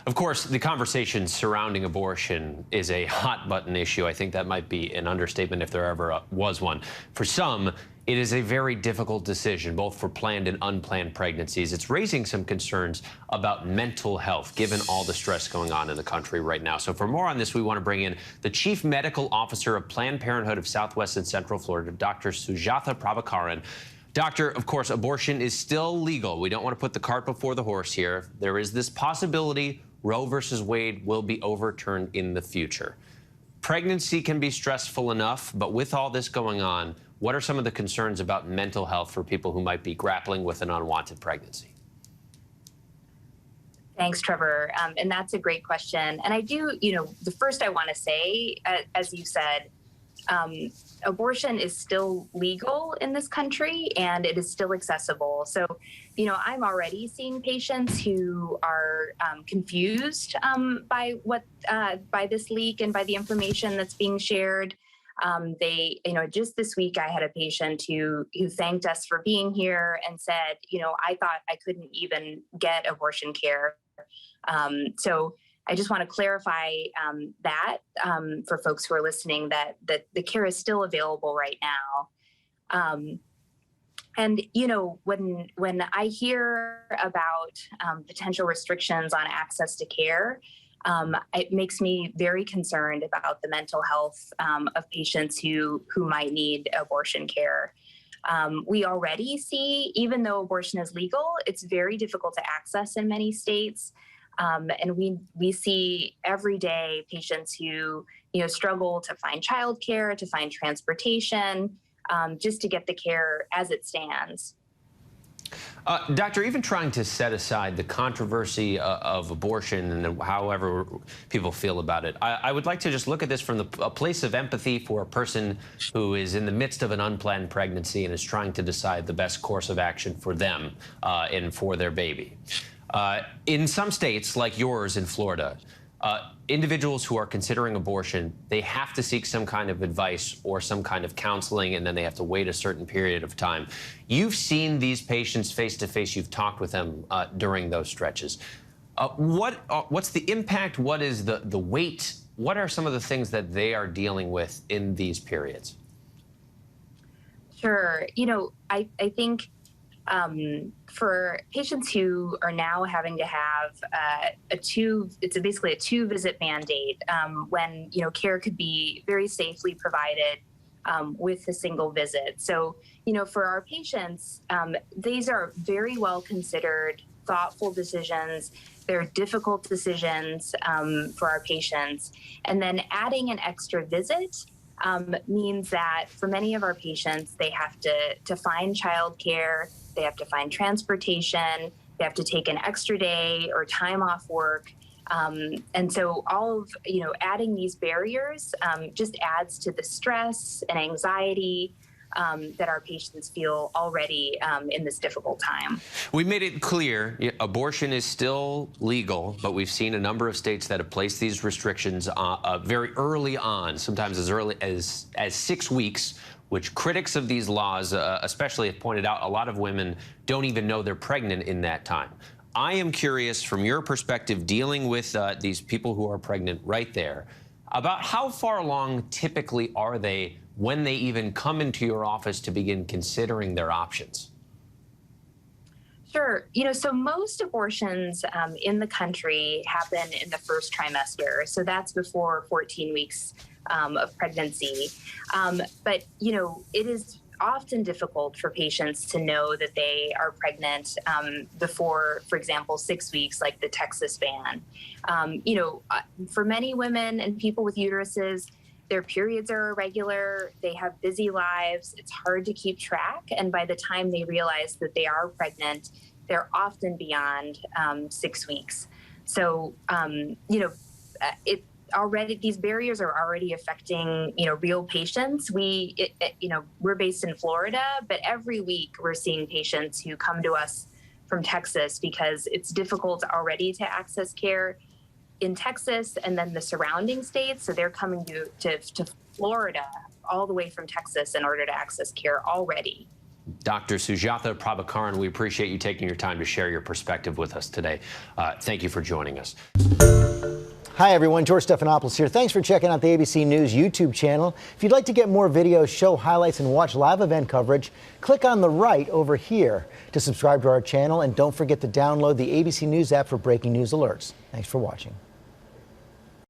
Of course, the conversation surrounding abortion is a hot button issue. I think that might be an understatement if there ever was one. For some, it is a very difficult decision, both for planned and unplanned pregnancies. It's raising some concerns about mental health, given all the stress going on in the country right now. So for more on this, we want to bring in the Chief Medical Officer of Planned Parenthood of Southwest and Central Florida, Dr. Sujatha Prabhakaran. Doctor, of course, abortion is still legal. We don't want to put the cart before the horse here. There is this possibility Roe versus Wade will be overturned in the future. Pregnancy can be stressful enough, but with all this going on, what are some of the concerns about mental health for people who might be grappling with an unwanted pregnancy? Thanks, Trevor. And that's a great question. And I do, the first I want to say, as you said, abortion is still legal in this country and it is still accessible. So, I'm already seeing patients who are confused by this leak and by the information that's being shared. Just this week, I had a patient who thanked us for being here and said, I thought I couldn't even get abortion care. So I just want to clarify that for folks who are listening, that the care is still available right now. And when I hear about potential restrictions on access to care, it makes me very concerned about the mental health of patients who might need abortion care. We already see, even though abortion is legal, it's very difficult to access in many states. And we see every day patients who, struggle to find childcare, to find transportation, just to get the care as it stands. Doctor, even trying to set aside the controversy of abortion and however people feel about it, I would like to just look at this from a place of empathy for a person who is in the midst of an unplanned pregnancy and is trying to decide the best course of action for them and for their baby. In some states, like yours in Florida, individuals who are considering abortion, they have to seek some kind of advice or some kind of counseling, and then they have to wait a certain period of time. You've seen these patients face to face. You've talked with them during those stretches. What's the impact? What is the wait? What are some of the things that they are dealing with in these periods? Sure. I think for patients who are now having to have it's basically a 2-visit mandate when care could be very safely provided with a single visit. So for our patients, these are very well considered, thoughtful decisions. They're difficult decisions for our patients, and then adding an extra visit means that for many of our patients, they have to find childcare. They have to find transportation. They have to take an extra day or time off work. And so all of, adding these barriers just adds to the stress and anxiety that our patients feel already in this difficult time. We made it clear abortion is still legal, but we've seen a number of states that have placed these restrictions very early on, sometimes as early as 6 weeks, which critics of these laws especially have pointed out a lot of women don't even know they're pregnant in that time. I am curious, from your perspective, dealing with these people who are pregnant right there, about how far along typically are they when they even come into your office to begin considering their options? Sure. So most abortions in the country happen in the first trimester. So that's before 14 weeks of pregnancy. But, it is often difficult for patients to know that they are pregnant before, for example, 6 weeks, like the Texas ban. For many women and people with uteruses, their periods are irregular, they have busy lives, it's hard to keep track. And by the time they realize that they are pregnant, they're often beyond 6 weeks. So, these barriers are already affecting, real patients. We're based in Florida, but every week we're seeing patients who come to us from Texas because it's difficult already to access care in Texas and then the surrounding states. So they're coming to Florida all the way from Texas in order to access care already. Dr. Sujatha Prabhakaran, we appreciate you taking your time to share your perspective with us today. Thank you for joining us. Hi, everyone. George Stephanopoulos here. Thanks for checking out the ABC News YouTube channel. If you'd like to get more videos, show highlights, and watch live event coverage, click on the right over here to subscribe to our channel. And don't forget to download the ABC News app for breaking news alerts. Thanks for watching.